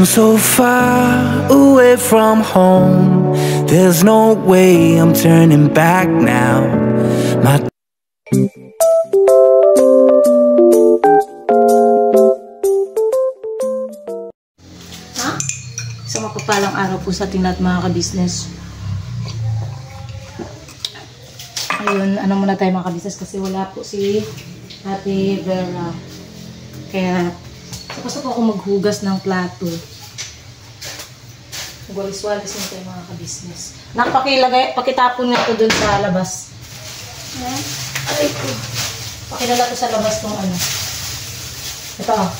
I'm so far away from home. There's no way I'm turning back now. My Isang mapapalang araw po sa ating lahat mga ka-business. Ayun, ano muna tayo mga ka-business kasi wala po si Ate Vera. Kaya tapos po ako maghugas ng plato. Walis-walis mo tayo mga ka-business. Pakitapon nga ito dun sa labas. Aray ko. Pakilala ko sa labas ng ano. Ito oh.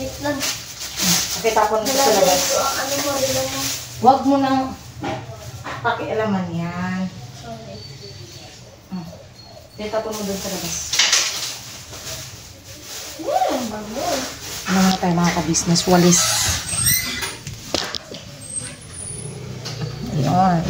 Wait lang. Pakitapon ko sa labas. Ano mo, ilan mo? Huwag mo nang pakialaman yan. Sorry. Pakitapon mo dun sa labas. Bago. Ano nga tayo mga ka-business? Walis. Ayan.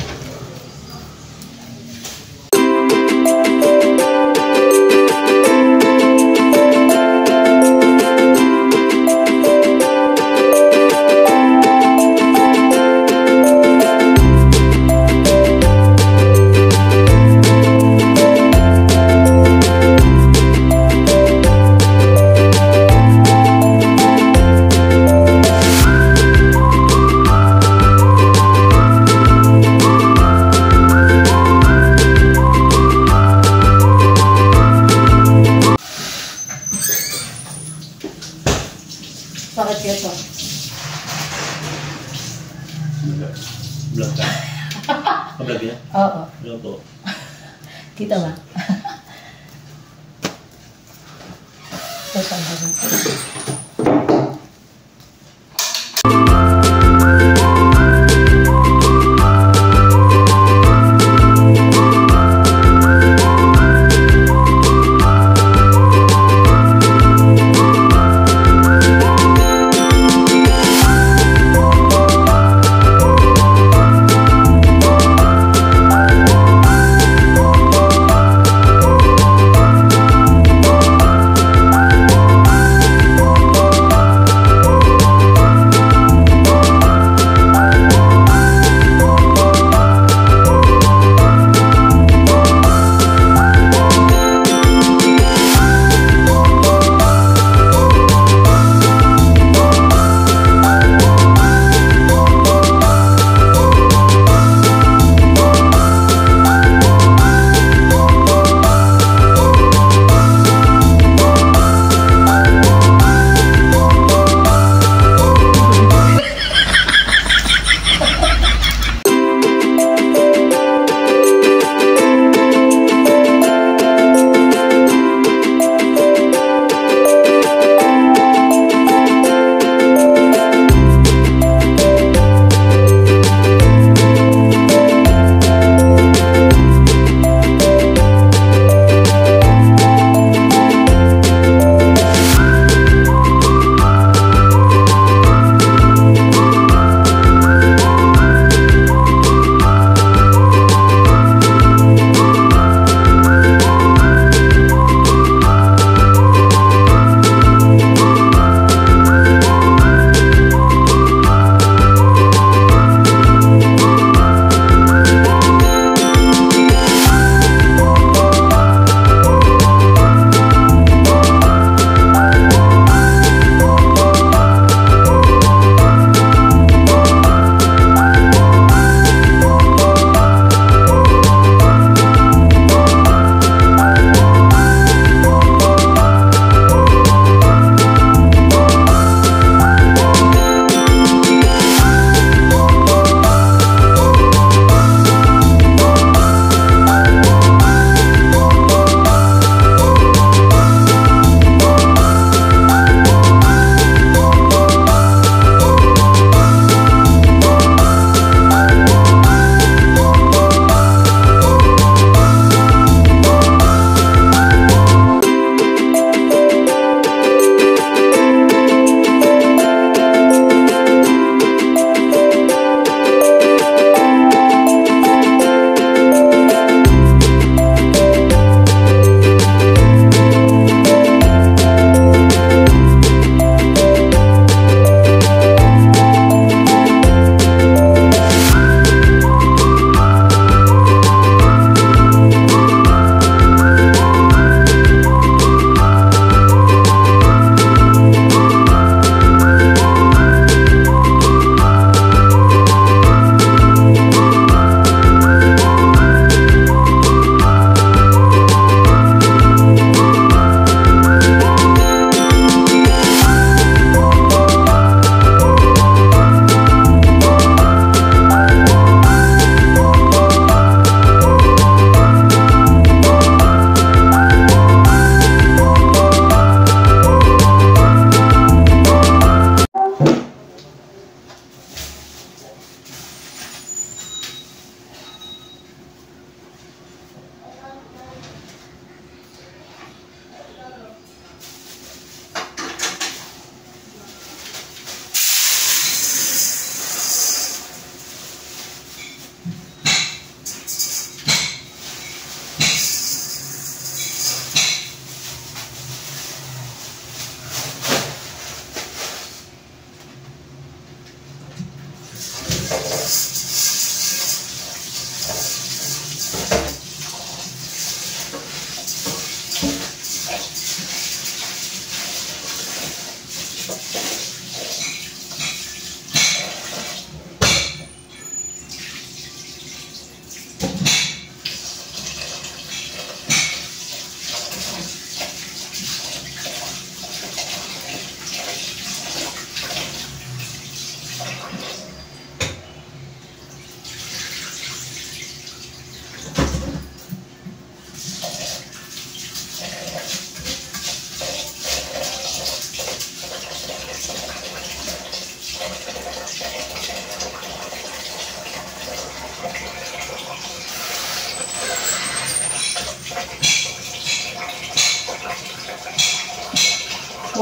Bakit kaya ito? Vlog ka? Ka-vlog yan? Oo. Vlog to. Kita ba? Ito.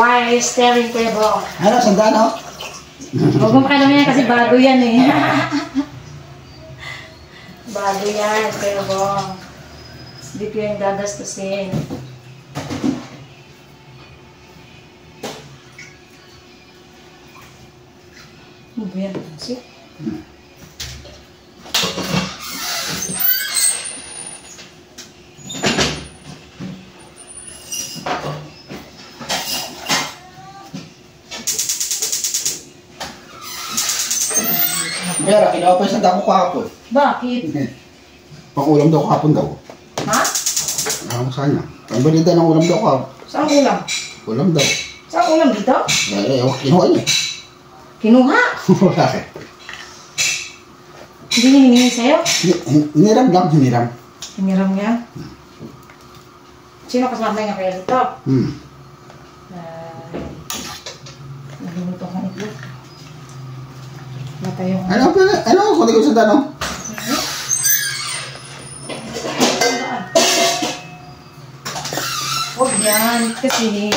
Why are you staring, Kuya Bong? Ano, sandaan ako? Huwag mo pakilala yan kasi bago yan eh. Bago yan, Kuya Bong. Hindi ko yung gagastusin. Ano ba yan? See? Pero, kinuha pa yung sandaan ko kahapon. Bakit? Pang-ulam daw kahapon daw. Ha? Ano sa kanya? Ang balita ng ulam daw kahapon. Saan ulam? Ulam daw. Saan ulam dito? Kinuha niya. Kinuha? Wala eh. Hindi niya hiningi sa'yo? Hiniram lang, hiniram. Hiniram niya? Sino kasama niya kaya dito? Nagluluto akong itlog. Wala tayong... Ano? Kundi ko sa tanong. Huwag yan. Kasi...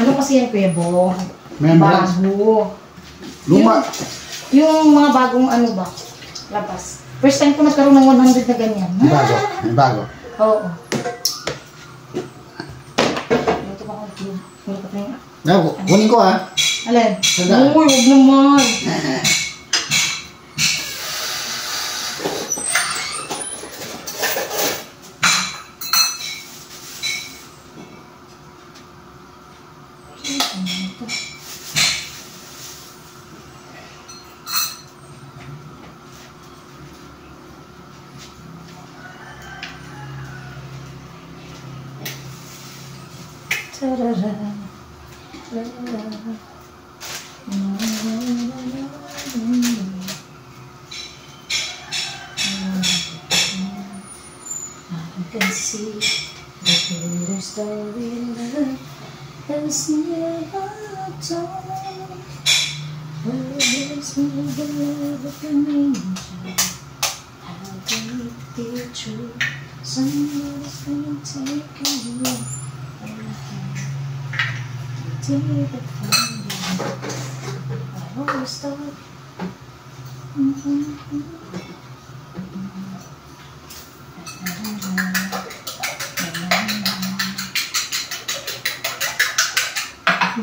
Ano kasi yan, Kuya Bong? Membrane. Bago. Luma. Yung mga bagong ano ba? Labas. First time ko nagkaroon ng 100 na ganyan. May bago. May bago. Oo. Luto pa akong itlog. Luto pa yung... Kunin ko ha. Alin? Sandaan. Uy, huwag naman. I can see the greater story has never told. Where is the love of an angel? How can it be true? Somebody's gonna take away. Take it from me. I always thought.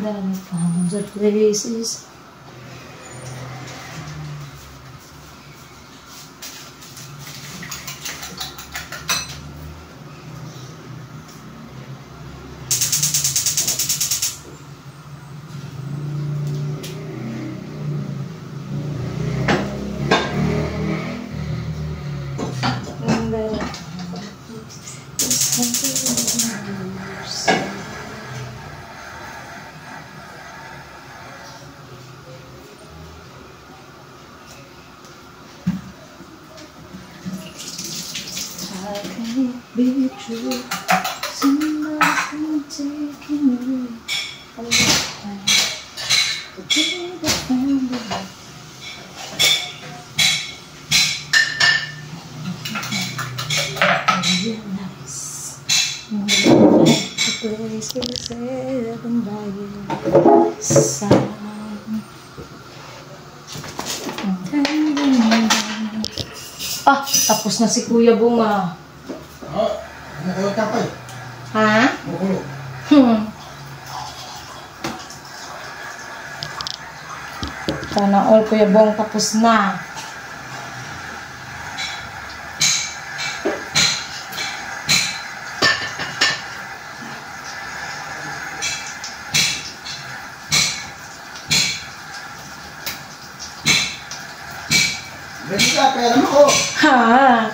That I found the places. How can it be true? Somebody's taking away all the time. The day that found me. I realize the place is heaven by your side. Ah, tapos na si Kuya Bunga. Mukulog ka pa eh. Ha? Mukulog. Sana all, Kuya Bong, tapos na. Bili ka, pera mo ko. Ha?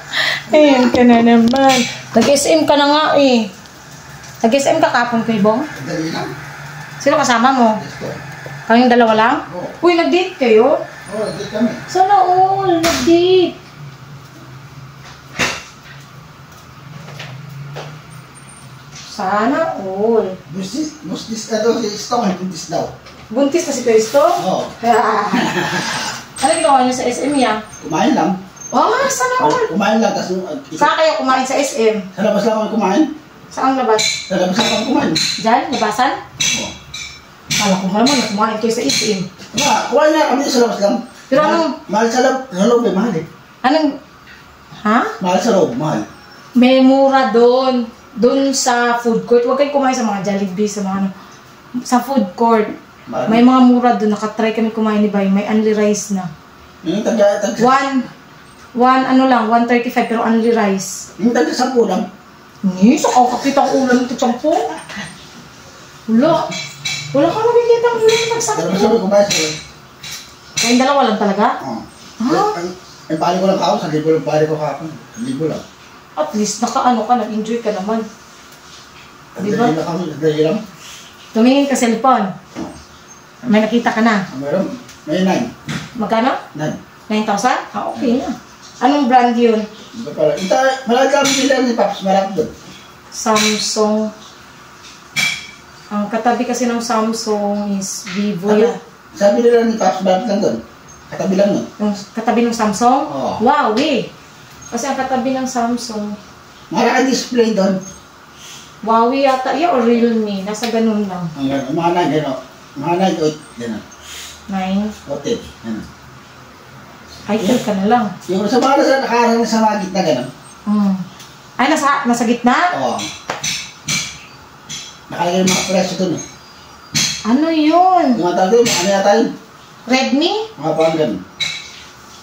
Ayan ka na naman. Nag-SM ka na nga eh. Nag-SM ka kapon, Kuya Bong? Dali lang. Sino kasama mo? Let's go. Kayong dalawa lang? Oo. Uy, nag-date kayo? Oo, dali kami. Sana all, nag-date. Sana all. Bustis ka daw si Stong, buntis daw. Buntis na si Cristo? Oo. Ano ginawa niyo sa SM niya? Kumain lang. Oh, sana all. Kumain lang, tapos Saan kayo kumain sa SM? sa labas lang kami kumain. Saan labas? Sa labas lang kami kumain. Diyan? Labasan? Oo. Kala ko naman na kumain kayo sa itim. Kuha niya kami sa labas lang. Pero anong, Mahal sa loob eh, mahal eh. anong, ha? Mahal sa loob, mahal. May mura doon. Doon sa food court. Huwag kayong kumain sa mga Jollibee, sa mga ano. Sa food court. Mahal. May mga mura doon. Nakatry kami kumain ni Bay. May only rice na. Yung taga, One, 135 pero only rice. yung taga 10 lang. Ni, so kakakita ko ulam ito, champo. Wala. Wala ka nakikita ang ulam Pero nagsakit. sabi ko ba sa'yo? Kayong dalawa lang talaga? Oo. Ah? Ang pari ko lang kahapon, sa libo lang pari ko kahapon. Sa libo lang. At least nakaano ka, nag-enjoy ka naman. Diba? Nagdali lang kami, nagdali lang. Tumingin ka cellphone. May nakita ka na. Meron, may 9. Magkano? 9. 9,000? Ah, okay na. Anong brand yun? Iba pala. Malaki kami nila ni Paps, marami doon. Samsung. Ang katabi kasi ng Samsung is Vivo yan. Sabi nila ni Paps, marami lang doon. Katabi lang nun. Yung katabi ng Samsung? Oo. Huawei. Kasi ang katabi ng Samsung, Marami display doon. Huawei yata, yeah, or Realme. Nasa ganun lang. Ang gano'n, mga 9, gano'n. Mga 9, 8, gano'n. 9. O 10, gano'n. Itel ka na lang. Yung sa mga nakarang sa mga gitna, gano'n. Ay, nasa gitna? Oo. Nakalagay yung mga presyo doon. Ano yun? Yung mga tawag doon, ano yata yun? Redmi? Mga parang gano'n.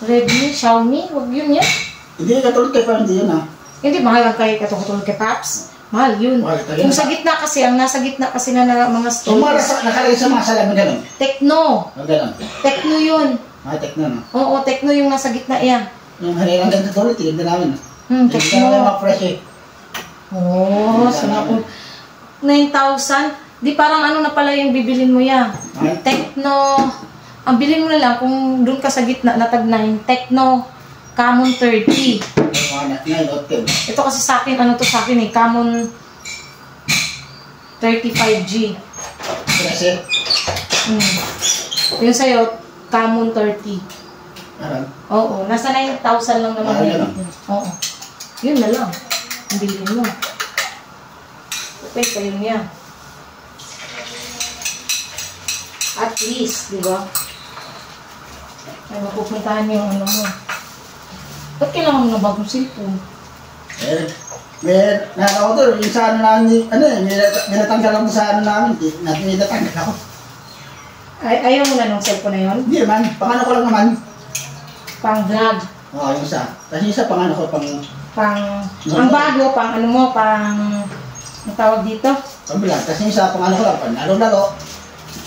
Redmi? Xiaomi? Huwag yun yan. Hindi katulad kayo, parang hindi yun ha. Hindi, mahal ang kay katulad kay Paps. Mahal yun. Mahal talaga. Kung sa gitna kasi, ang nasa gitna kasi na mga Yung mga stores. nakalagay sa mga salamin gano'n. Tekno. Yung gano'n. Tekno yun. Mga tekno, no? Oo, Tekno yung nasa gitna yan. Yung hanilang ganito tulad, tinignan namin. Tinignan Tekno. namin yung mga presyo. Oo, sana kung 9,000. Di parang ano na pala yung bibilin mo yan. Tekno. Ang bilhin mo na lang kung doon ka sa gitna na tag 9. Tekno. Camon 30. Yung mga 9 o 10. Ito kasi sa akin, ano to sa akin eh, Camon 35G. Presyo. Yung sa'yo, Camon 30. Parang. Oo, nasa 9,000 lang naman. Mahal yun. lang. Oo. Yun na lang. Ang bilhin mo. Okay, kayo niya. At least, di ba? Ay, mapupuntahan yung ano mo. Ba't kailangan mo na bagong cellphone? May nakakaw doon, yung sa ano namin, may natanggal ako sa ano namin, may natanggal ako. Ay, ayaw mo na nung cellphone na yun? Hindi naman, pangano ko lang naman. Pang vlog. Oo, yung isa. Kasi isa pangano ko, Ang bago, pang ano mo, ang tawag dito? pambilang. Kasi yung isa pangano ko lang, pang laro-laro.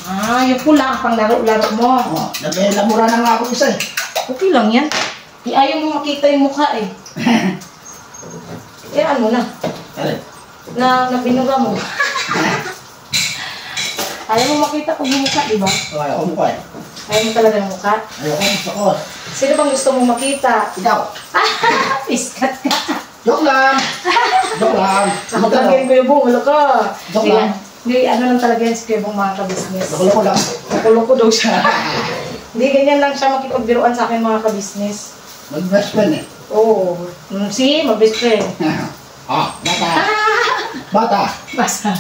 Ah, yung pula, pang laro-laro mo. Oo, naglamura na nga ako isa eh. Okay lang yan. Ayaw mo makita yung mukha eh. Ano na? Alin? Na binura mo. Ayaw mo makita pag yung mukha, di ba? Oo, ayaw ko mukha eh. Ayaw mo talaga ng mukha. Ayaw ko, gusto ko. Sino bang gusto mong makita? Ikaw. Piskat ka. Joke lang. Joke lang. Ako talaga yung Kuya Bong, wala ka. Joke lang. Hindi, ano lang talaga yan si Kuya Bong, mga kabisnes. Loko-loko lang. Nakuloko daw siya. Hindi, ganyan lang siya makipagbiruan sa akin mga kabisnes. Mag-best friend eh. Oo. See, mag-best friend. Bata. Bata. Basta.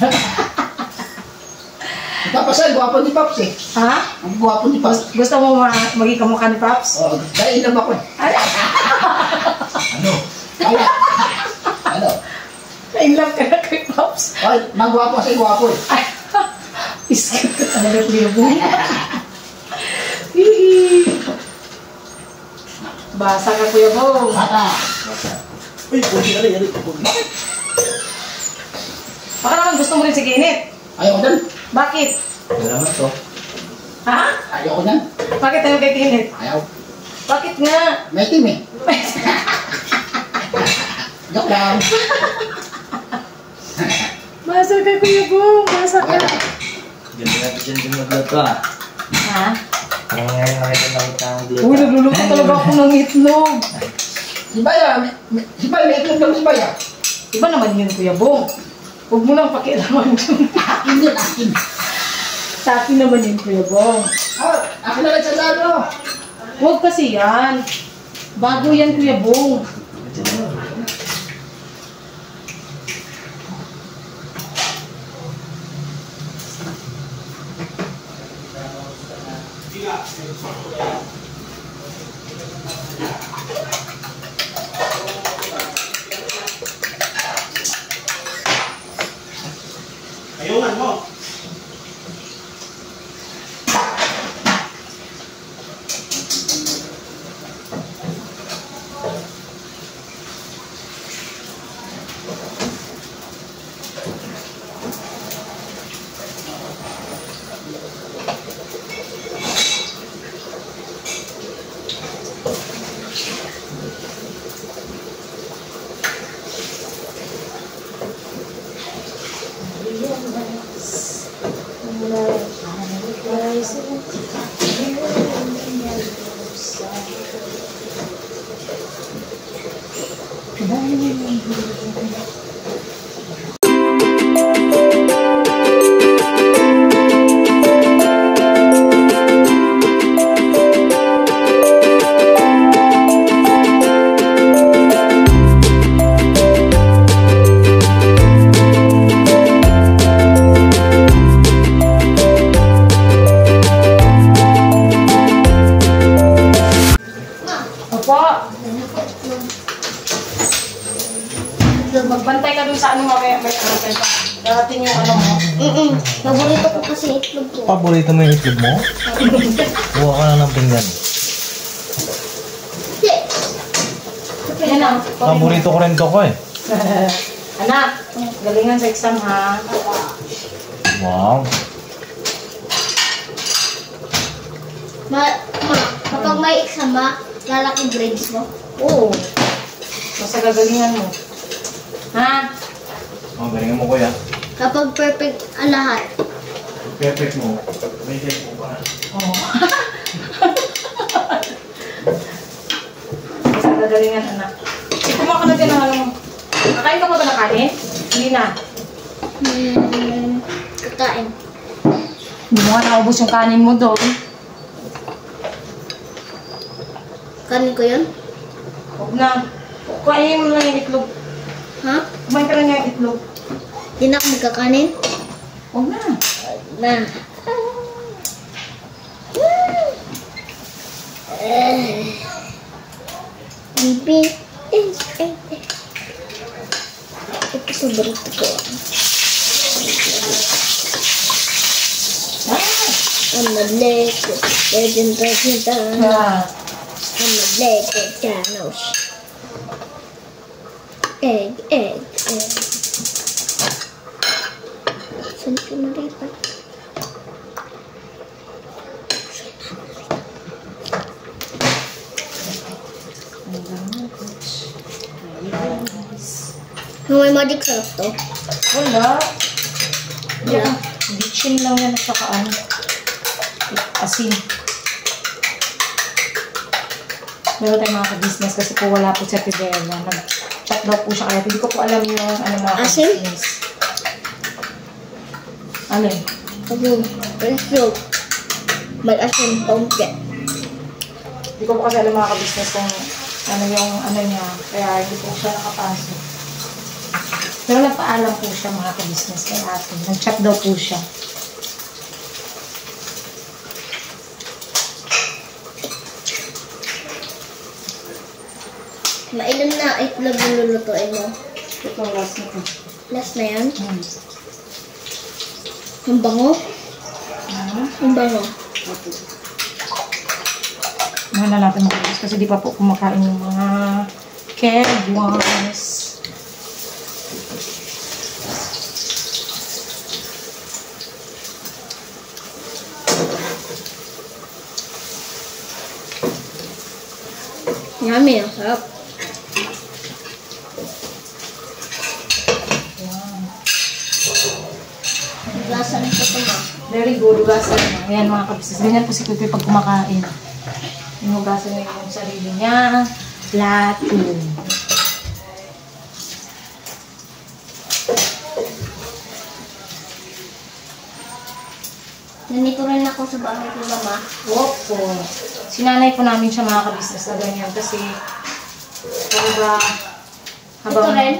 Papasay, gwapo ni Paps eh. Ha? Ang gwapo ni Paps. Gusto mo maging kamukha ni Paps? Oo, dahil inom ako eh. Ano? Kaya? Ano? Na-inlove ka na kay Paps. Ay, magwapo kasi gwapo eh. Ay, iskat ka talaga, Kuya Bong. Hihi. Basa ka, Kuya Bong. Bata. Uy, puti ka rin. Baka naman gusto mo rin si Kenneth. Ayaw ko dyan. Bakit? Salamat to. Ha? Ayaw ko dyan. Bakit tayo kay Kenneth? Ayaw. Bakit nga? May team eh. Joke lang. Basa ka, Kuya Bong. Basa ka. Ganda natin dyan din magluto ah. Ha? Parang ngayon nakita lang ang gluto. Uy, nagluluto talaga ako ng itlog. Si Baya, may itlog lang si Baya. Iba naman yun, Kuya Bong. Huwag mo nang pakialaman yun. Akin yun, akin. Sa akin naman yun, Kuya Bong. Akin na lang sa lalo. Huwag kasi yan. Bago yan, Kuya Bong. naman mo. Magbantay ka dun sa ano mamaya, may antay pa. Darating yung ano mo. Paborito ko kasi itlog ko. Paborito mo yung itlog mo? Buha ka na ng pinggan. Yan ang. Paborito ko rin to ko eh. Anak, galingan sa exam ha. Wow. Kapag may exam lalaki grades mo. Oo. Basta gagalingan mo. Ha? Oh, galingan mo kuya. Kapag perfect ang lahat. Perfect mo. May tempo ka na. Oo. Basta gagalingan anak. Kumain ka na din ng ano mo. Nakain ka ba na kanin? Hindi na. Kakain. Hindi mo nga naubos yung kanin mo doon. Kanin ko yun? Huwag na. Kuhain mo lang yung itlog. Ha? Kumain ka lang yung itlog. Di na ako magkakanin? Huwag na. Na. Bibi. Ito paborito ko. I'm a Lego. Legend. Ah. I'm a Lego Thanos. Egg. Saan ko naripat? May magic sarap to. Wala. Yan. Bitchin lang yan at saka ano. Asin. Meron tayong mga ka-business kasi po wala po sa Tibera. Nag-chat daw po siya kaya hindi ko po alam yung ano mga Asin? ka-business. Alin? Itlog. May asin, paungke. Hindi ko po kasi alam mga ka-business kung ano yung ano niya. Kaya hindi po siya nakapasok. Pero nagpaalam po siya mga ka-business kay ate. Nag-chat daw po siya. Mailan na itlog na lulutuin mo? Ito, last na po. Last na yan? Ang bango? Ang bango. Mahal na natin mga kasi di pa po kumakain yung mga Kegwas. Yummy, ang sarap. Lasa ng ito ma. Very good, hugasan na. Ayan mga kabisnes. Ganyan po si Pipi pag kumakain. Hinugasan niya yung sarili niya. Plato. Ganito rin ako sa bahay ko mama. Opo. Sinanay po namin siya mga kabisnes na ganyan kasi talaga habang... Ito rin?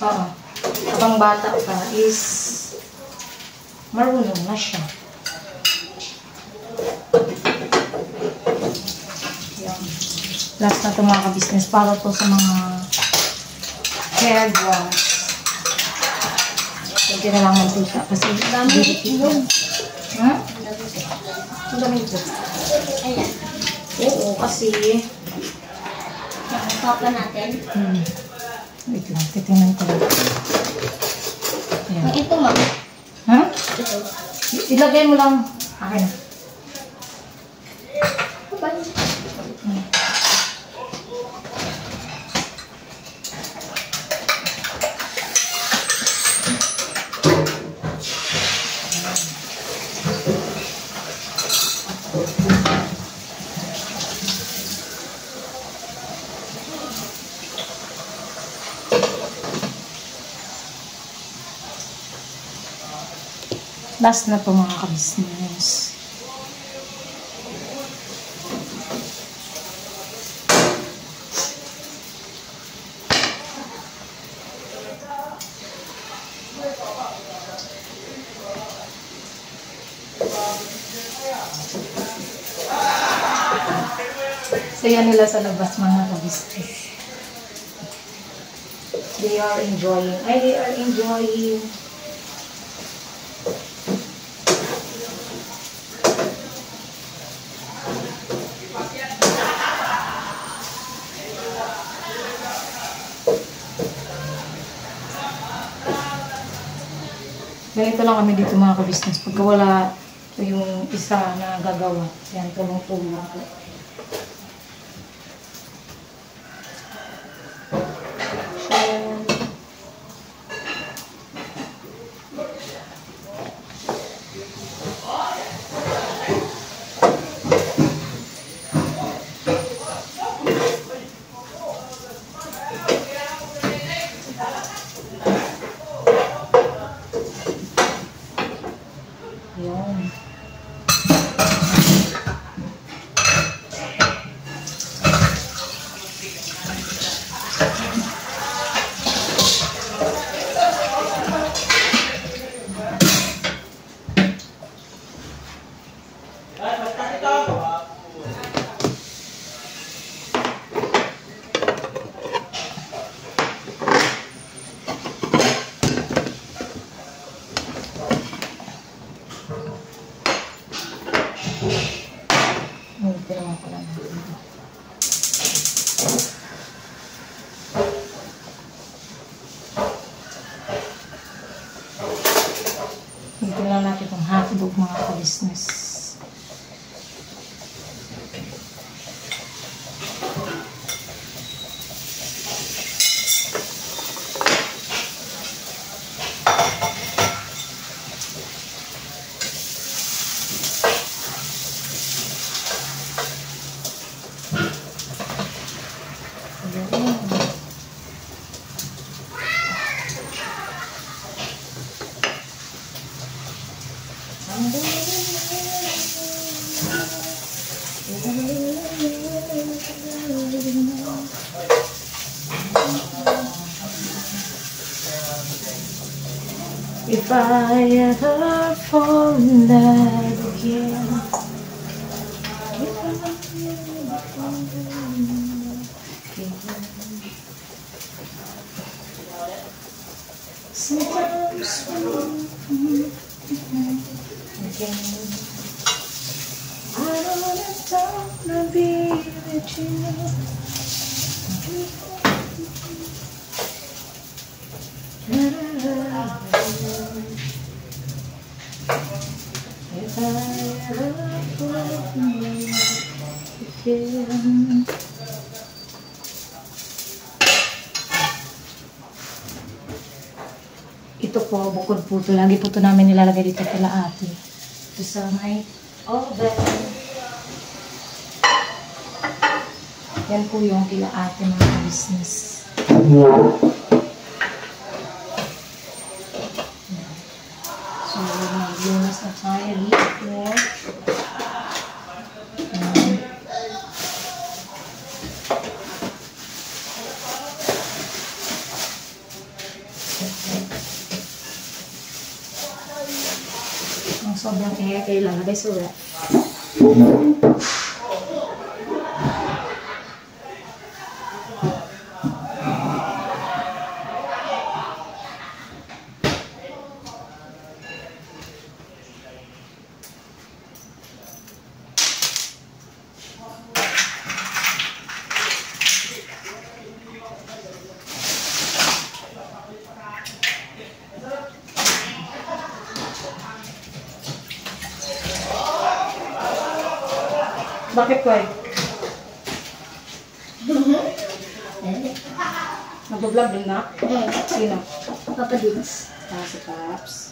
Oo. Habang bata pa is marunong na siya. Yan. Last na ito mga ka-business para to sa mga hair wash. Lagyan na lang mantika kasi Dami yun. ha? Ang dami ito. Ayan. Oo, kasi Papa natin. wait lang, titingnan ko lang. Ayan. Ang ito, ma'am. Ha? Ito. Ilagay mo lang. Akin na. Ano ba yun? Last na to mga ka-business. Saya nila sa labas mga ka-business. They are enjoying. They are enjoying. Ganito lang kami dito mga ka-business. Pagka wala yung isa na gagawa, yan, tulong-tulong po. Yun. Tinawa ko lang. Dito lang natin itong hotdog mga ka-business. If I ever fall in love again, if I ever fall in love again, sometimes again, I don't wanna be with you. If I ever fall in love again. Ito po, bukod po ito. Lagi po ito namin nilalagay dito kila ate. Ito sa may oven. Yan po yung kila ate mga business. So, mag-lunas na tayo dito. Ang sobrang ingay kayo lalagay sa wrap. Bakit ko eh? Nag-vlog din na? Sino? Papa Dins. Si Paps.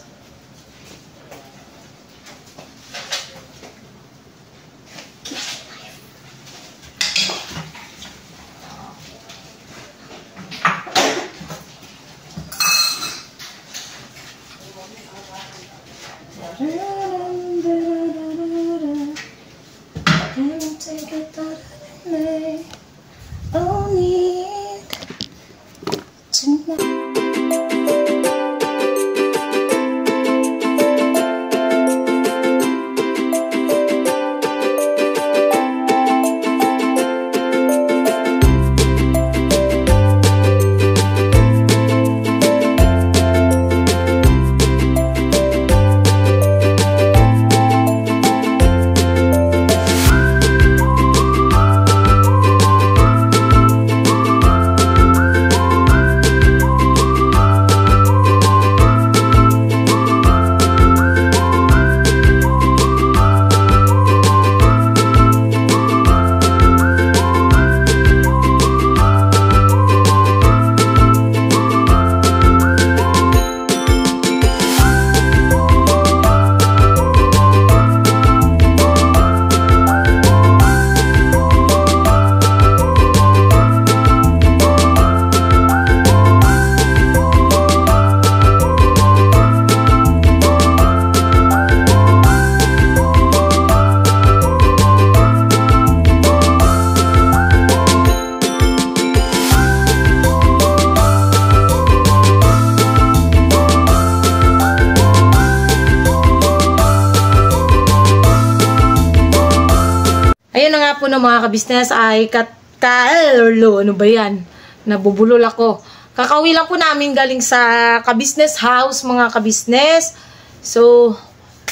Ayun na nga po ng mga kabisnes ay ano ba yan? Nabubulol ako. Kakauwi lang po namin galing sa kabisnes house, mga kabisnes. So,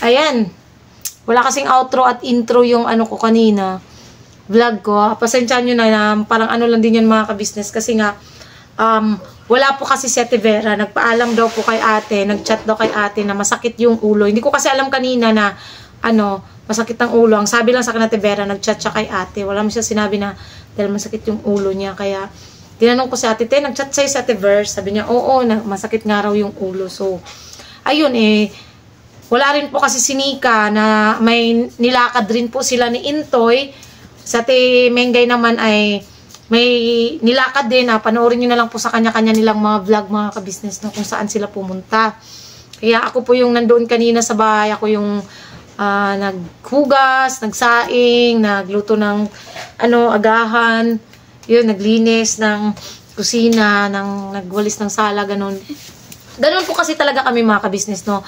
ayan. Wala kasing outro at intro yung ano ko kanina. Vlog ko. Pasensyahan nyo na parang ano lang din yan mga kabisnes. Kasi nga, wala po kasi si Ate Vera. Nagpaalam daw po kay ate. Nagchat daw kay ate na masakit yung ulo. Hindi ko kasi alam kanina na masakit ang ulo. Ang sabi lang sa akin Ate Vera, nagchat siya kay ate. Wala mo siya sinabi na dahil masakit yung ulo niya. Kaya, tinanong ko si ate, nagchat sa'yo si Ate Ver. Sabi niya, oo, masakit nga raw yung ulo. So, ayun wala rin po kasi si Nika na may nilakad rin po sila ni Intoy. Sa Ate Mengay naman ay may nilakad din na panoorin nyo na lang po sa kanya-kanya nilang mga vlog, mga kabisnes na kung saan sila pumunta. Kaya ako po yung nandoon kanina sa bahay. Ako yung naghugas, nagsaing, nagluto ng agahan, yun, naglinis ng kusina, nagwalis ng sala, ganun. Ganun po kasi talaga kami mga kabisnes, no.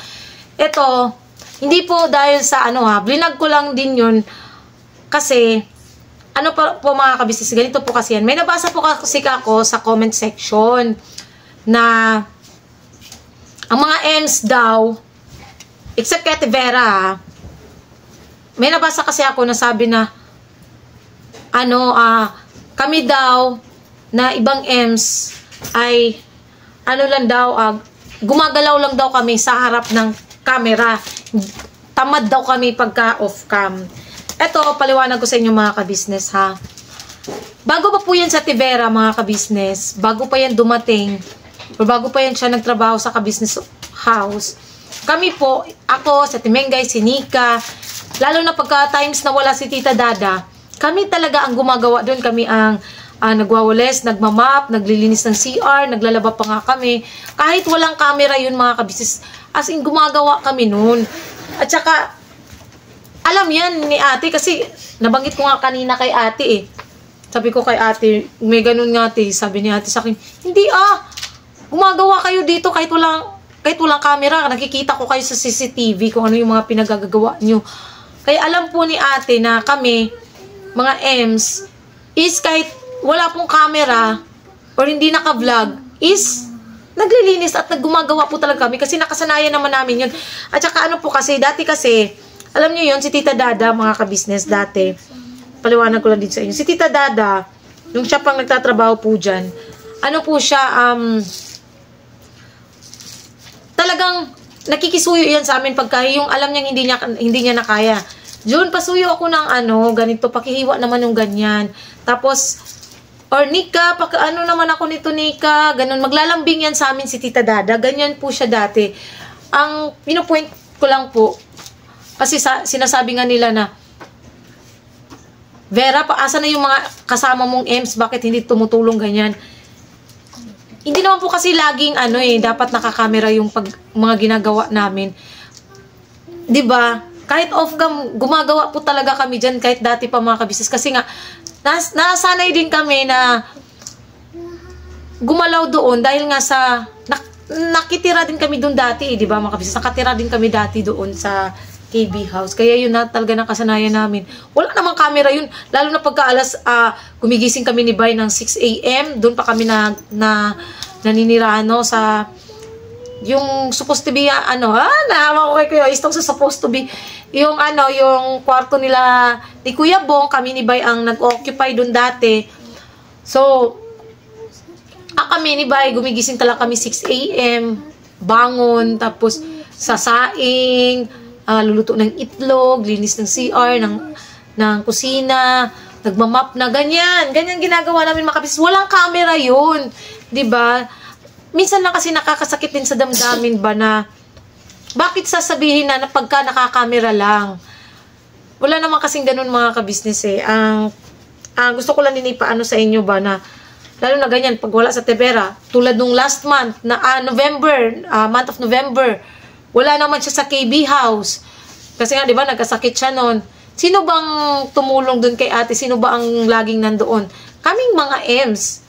Ito, hindi po dahil sa blinag ko lang din yun kasi po mga kabisnes, ganito po kasi yan. May nabasa po kasi ako sa comment section na ang mga M's daw, except kay Ate Vera, may nabasa kasi ako na sabi na kami daw na ibang M's ay lang daw, gumagalaw lang daw kami sa harap ng camera. Tamad daw kami pagka off cam. Eto, paliwanag ko sa inyo mga kabisnes ha. Bago pa po yan sa Ate Vera mga kabisnes, bago pa yan dumating, o bago pa yan siya nagtrabaho sa kabisnes house, kami po, ako, sa Ate Mengay, si Nika, lalo na pagka times na wala si Tita Dada, kami talaga ang gumagawa doon. Kami ang nagwawalis, nagmamap, naglilinis ng CR, naglalaba pa nga kami. Kahit walang camera yun mga kabisnes, as in gumagawa kami noon. At saka, alam yan ni ate kasi nabanggit ko nga kanina kay ate Sabi ko kay ate, may ganun nga ate, sabi ni ate sa akin, hindi gumagawa kayo dito kahit walang camera, nakikita ko kayo sa CCTV kung ano yung mga pinagagagawa nyo. Kaya alam po ni ate na kami, mga M's, is kahit wala pong camera or hindi naka-vlog, is naglilinis at naggumagawa po talaga kami kasi nakasanayan naman namin yun. At saka po kasi, dati kasi, alam nyo yun, si Tita Dada, mga kabisnes dati, paliwanag ko lang din sa inyo, si Tita Dada, nung siya pang nagtatrabaho po dyan, po siya, talagang nakikisuyo yan sa amin pagka yung alam niyang hindi niya nakaya. Jun, pasuyo ako ng ganito, pakihiwa naman yung ganyan. Tapos, or Nika, ano naman ako nito Nika, ganun, maglalambing yan sa amin si Tita Dada, ganyan po siya dati. Ang pinupoint ko lang po, kasi sinasabi nga nila na, Vera, paasa na yung mga kasama mong EMS, bakit hindi tumutulong ganyan? Hindi naman po kasi laging dapat nakakamera yung mga ginagawa namin. 'Di ba? Kahit off cam, gumagawa po talaga kami diyan kahit dati pa mga kabisnes kasi nga nasanay din kami na gumalaw doon dahil nga sa nakitira din kami doon dati, 'di ba mga kabisnes? Nakatira din kami dati doon sa KB House. Kaya yun na talaga nakasanayan namin. Wala namang camera yun. Lalo na pagka gumigising kami ni Bay ng 6 a.m. Doon pa kami naninira sa yung supposed to be naawa ko kay Kuya Istong sa supposed to be yung yung kwarto nila ni Kuya Bong, kami ni Bay ang nag-occupy doon dati. So kami ni Bay gumigising talaga kami 6 a.m. bangon, tapos sasaing, luluto ng itlog, linis ng CR, ng kusina, nagmamap na, ganyan ginagawa namin mga kabisnes. Walang camera yun, 'di ba? Minsan lang kasi nakakasakit din sa damdamin ba na bakit sasabihin na pagka nakakamera lang. Wala naman kasing ganun mga kabisnes eh. Ang gusto ko lang din ipaano sa inyo ba na lalo na ganyan pag wala sa Tevera, tulad nung last month na month of November, wala naman siya sa KB House. Kasi nga, di ba, nagkasakit siya noon. Sino bang tumulong dun kay ate? Sino ba ang laging nandoon? Kaming mga M's.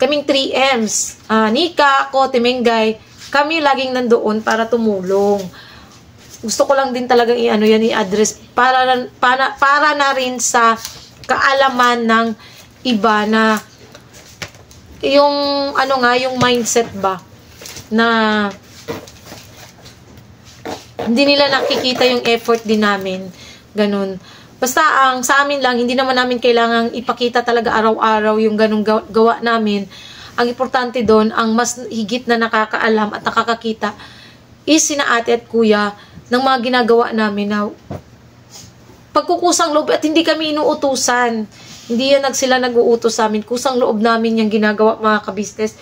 Kaming 3 M's. Nika, ako, Timengay. Kami laging nandoon para tumulong. Gusto ko lang din talagang i-address para na rin sa kaalaman ng iba na yung yung mindset ba na hindi nila nakikita yung effort din namin. Ganun. Basta sa amin lang, hindi naman namin kailangang ipakita talaga araw-araw yung ganung gawa namin. Ang importante doon, ang mas higit na nakakaalam at nakakakita is sina ate at kuya ng mga ginagawa namin na pagkukusang loob at hindi kami inuutusan. Hindi yan sila nag-uutos sa amin. Kusang loob namin yung ginagawa mga kabisnes.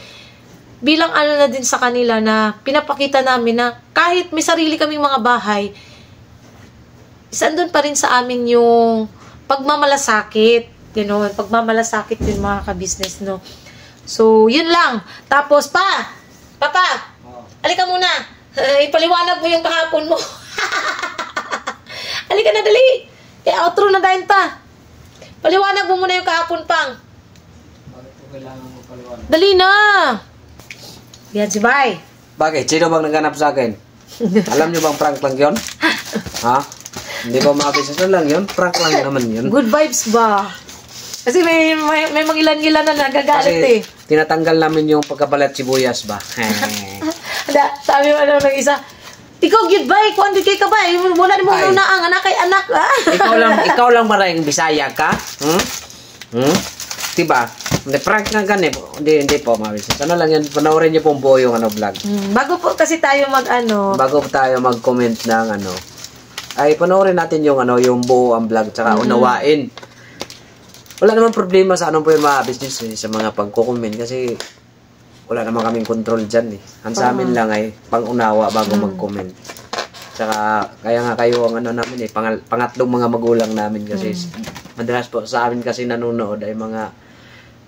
Bilang na din sa kanila na pinapakita namin na kahit may sarili kaming mga bahay, isandun pa rin sa amin yung pagmamalasakit. Gano'n, pagmamalasakit yun mga kabisnes, no? So, yun lang. Tapos, Papa, alika muna. Ipaliwanag mo yung kahapon mo. Alika na, dali. Outro na dahil pa. Paliwanag mo muna yung kahapon, Pang. Bakit po kailangan mo paliwanag? Dali na. Yan si Bay. Bakit? Sino bang naghanap sa akin? Alam niyo bang prank lang yun? Ha? Hindi ba makabisnes lang yun? Prank lang naman yun. Good vibes ba? Kasi may mangilan-ngilan na nagagalit Kasi tinatanggal namin yung pagkabalat sibuyas ba? Sabi mo ng isa, ikaw good bye, kung hindi ka ba? Wala ni mo na ang anak kay anak. ikaw lang maraming Bisaya ka? Diba? Hindi, prank nga gan eh. Hindi po, mabisnes. Lang yan, panoorin niyo po buo yung vlog. Bago po kasi tayo bago tayo mag-comment ng ay panoorin natin yung yung buo ang vlog, tsaka unawain. Wala naman problema sa po yung mga business sa mga pagko-comment kasi wala naman kaming control dyan eh. Ang sa amin lang ay pang-unawa bago mag-comment. Tsaka kaya nga kayo ang namin eh, pangatlong mga magulang namin kasi madalas po sa amin kasi nanonood ay mga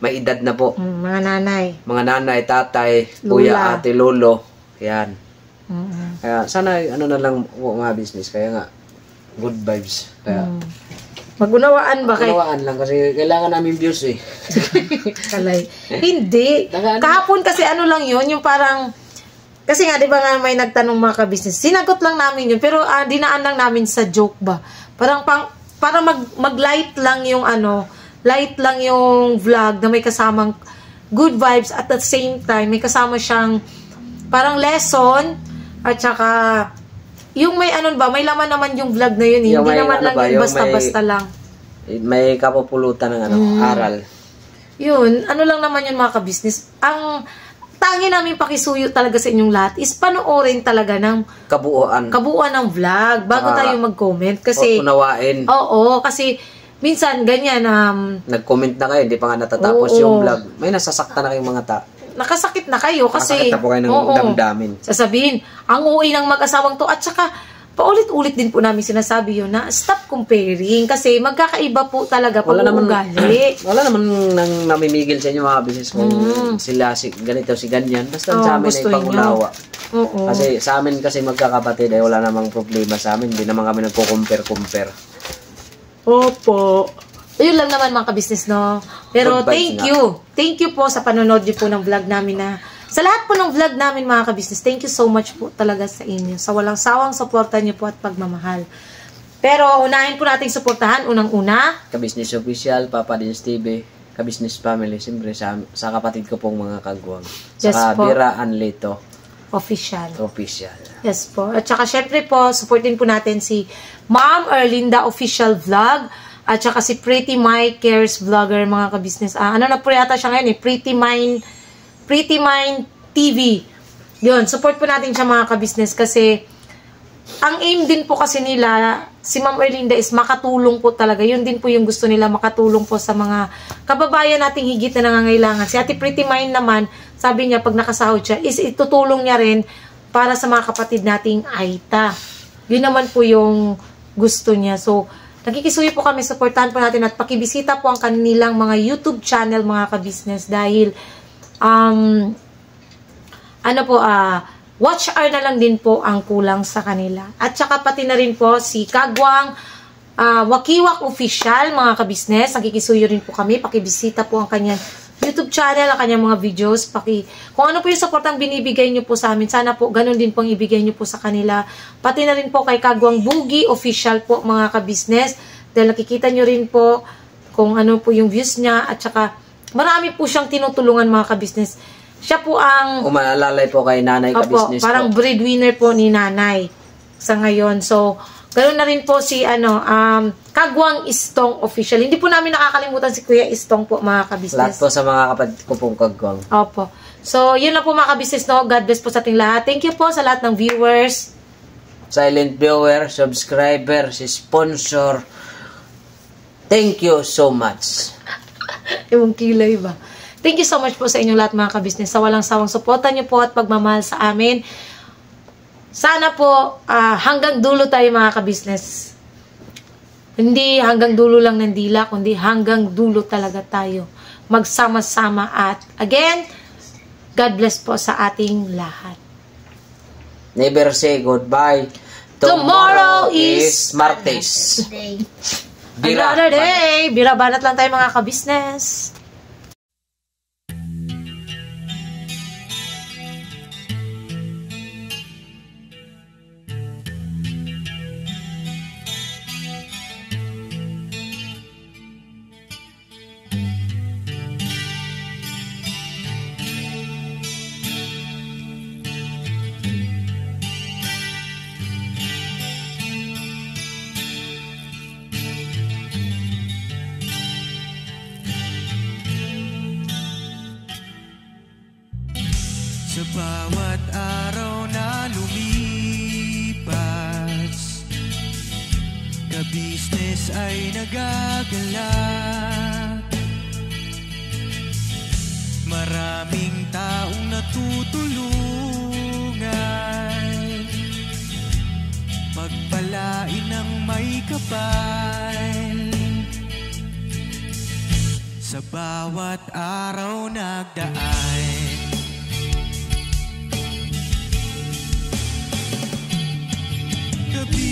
may edad na po. Mga nanay. Mga nanay, tatay, kuya, ate, lolo. Yan. Kaya sana na lang mga business. Kaya nga, good vibes. Kaya, mag-unawaan ba kayo? Unawaan lang kasi kailangan namin views eh. Kalay. Hindi. Kahapon kasi lang yun, yung parang, kasi nga, di ba nga may nagtanong mga ka-business, sinagot lang namin yun, pero dinaan lang namin sa joke ba? Parang para mag-light lang yung light lang yung vlog na may kasamang good vibes at the same time may kasama siyang parang lesson at saka yung may may laman naman yung vlog na yun. Hindi naman lang yung basta-basta lang. May kapupulutan ng aral. Yun, lang naman yun mga ka-business. tangi namin pakisuyo talaga sa inyong lahat is panoorin talaga ng Kabuuan. ng vlog bago tayo mag-comment. Kasi, Unawain. oo, kasi minsan ganyan, Nag-comment na kayo, hindi pa nga natatapos yung vlog. May nasasaktan na kayong mga nakasakit na kayo kasi Nakasakit na po kayo ng damdamin. sasabihin, ang uwi ng mag-asawang to, at saka paulit-ulit din po namin sinasabi yun na stop comparing kasi magkakaiba po talaga pag ugali. Wala naman nang namimigil sa inyo mga business kung sila si ganito, si ganyan. Basta sa amin ay pangunawa. Kasi sa amin kasi magkakapatid ay wala namang problema sa amin. Hindi naman kami nagko-compare. Opo. Ayun lang naman mga ka-business, no? Pero thank you. Thank you po sa panonood niyo po ng vlog namin na sa lahat po ng vlog namin mga ka-business. Thank you so much po talaga sa inyo. Sa walang sawang suporta niyo po at pagmamahal. Pero unahin po nating suportahan. Unang-una, Ka-business official, Papa Dins TV, Ka-business family, siyempre sa kapatid ko pong mga kagwang. Yes Saka po. Bira Anleto official. Yes po. At saka syempre po, supportin po natin si Ma'am Erlinda Official Vlog. At saka si Pretty My Cares Vlogger, mga ka-business. Ano na po yata siya ngayon Pretty Mind TV. Yun, support po natin siya mga ka-business kasi ang aim din po kasi nila, si Ma'am Erlinda is makatulong po talaga. Yun din po yung gusto nila, makatulong po sa mga kababayan nating higit na nangangailangan. Si Ate Pretty Mind naman, sabi niya pag nakasahod siya, is itutulong niya rin para sa mga kapatid nating Aita. Yun naman po yung gusto niya. So, nakikisuyo po kami, supportahan po natin at pakibisita po ang kanilang mga YouTube channel mga ka-business dahil watch hour na lang din po ang kulang sa kanila. At saka pati na rin po si Kagwang Wakiwak Official mga ka-business, nakikisuyo rin po kami, pakibisita po ang kanyang YouTube channel, ang kanyang mga videos, kung ano po yung support ang binibigay nyo po sa amin, sana po ganun din po ang ibigay nyo po sa kanila. Pati na rin po kay Kagwang Boogie Official po mga ka-business, dahil nakikita nyo rin po kung ano po yung views niya, at saka marami po siyang tinutulungan mga ka-business. Siya po ang Umalalay po kay Nanay Ka-business parang po. breadwinner po ni Nanay sa ngayon. So, ganoon na rin po si Kagwang Istong Official. Hindi po namin nakakalimutan si Kuya Istong po mga ka-business. Lahat po sa mga kapatid ko pong kagwang. Opo. So, yun na po mga ka-business, no? God bless po sa ating lahat. Thank you po sa lahat ng viewers. Silent viewer, subscriber, si sponsor. Thank you so much. Yung kilay ba? Thank you so much po sa inyong lahat mga ka-business. Sa walang sawang suporta niyo po at pagmamahal sa amin. Sana po hanggang dulo tayo mga ka-business. Hindi hanggang dulo lang ng dila, kundi hanggang dulo talaga tayo. Magsama-sama at again, God bless po sa ating lahat. Never say goodbye. Tomorrow is Martes. Another day. Bira banat lang tayo mga ka-business. Sa bawat araw na lumipas, ka-business ay nagagalak. Maraming taong natutulungan, pagpalain ng may kapal. Sa bawat araw nagdaan, ka-business,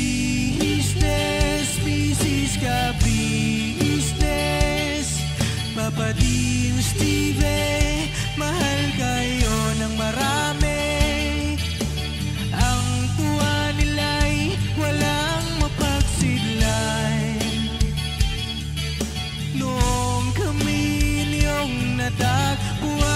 Papa Dins TV, mahal kayo ng marami. Ang tuwa nila'y walang mapagsidlay. Noong kami niyong natagpuan,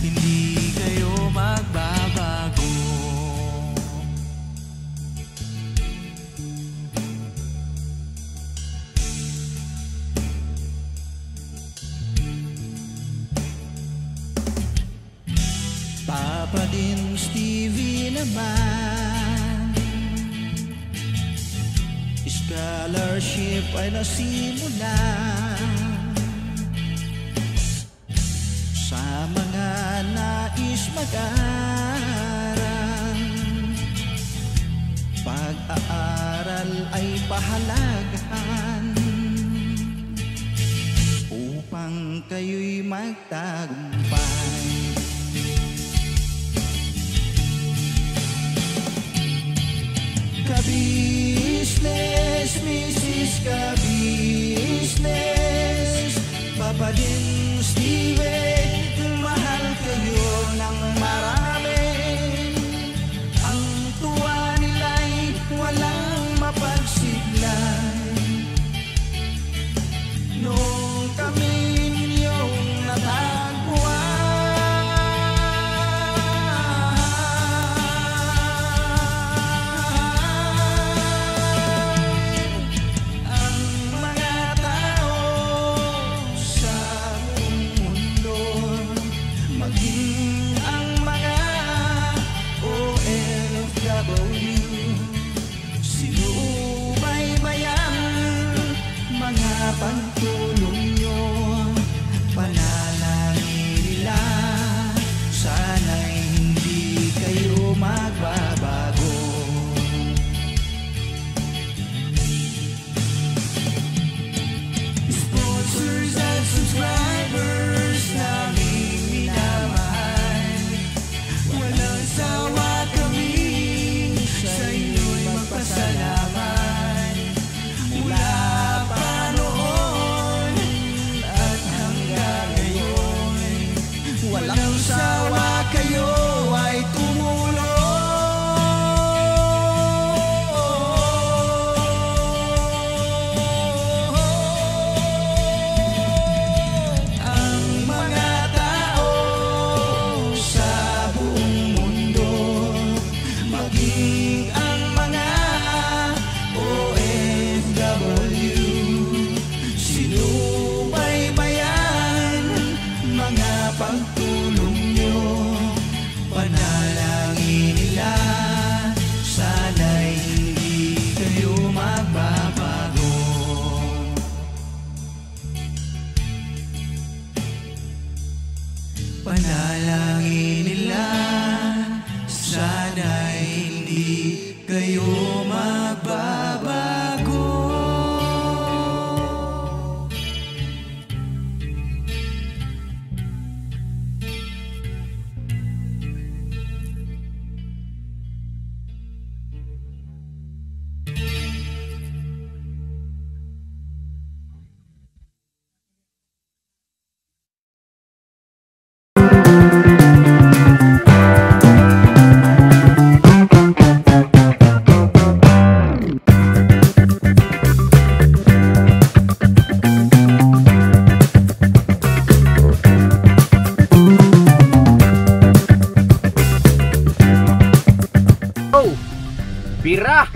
hindi kayo magbabago. Papa din Stevie naman, scholarship ay nasimula sa mga nais mag-aral. Pag-aaral ay pahalagahan upang kayo'y magtagumpay. Ka-business, Mrs. Ka-business, Papa din Steve, mahal kayo ng marami. Ang tuwa nila'y walang mapagsiglay. Nung kami ninyong natagpuan, pagtulong nyo, panalangin nila, sana'y hindi kayo magbabago. Sponsors at subscribers namin minamahal, walang sawa kami sa inyo'y magpasalamat. Mula walang sawa kayo ay tumulong. Ang mga tao sa buong mundo, maging ang mga OFW, sinubaybayan mga pagtulong nyo, panalangin nila, sana'y hindi kayo magbabago. Panalangin nila, sana'y hindi kayo magbabago. Bira!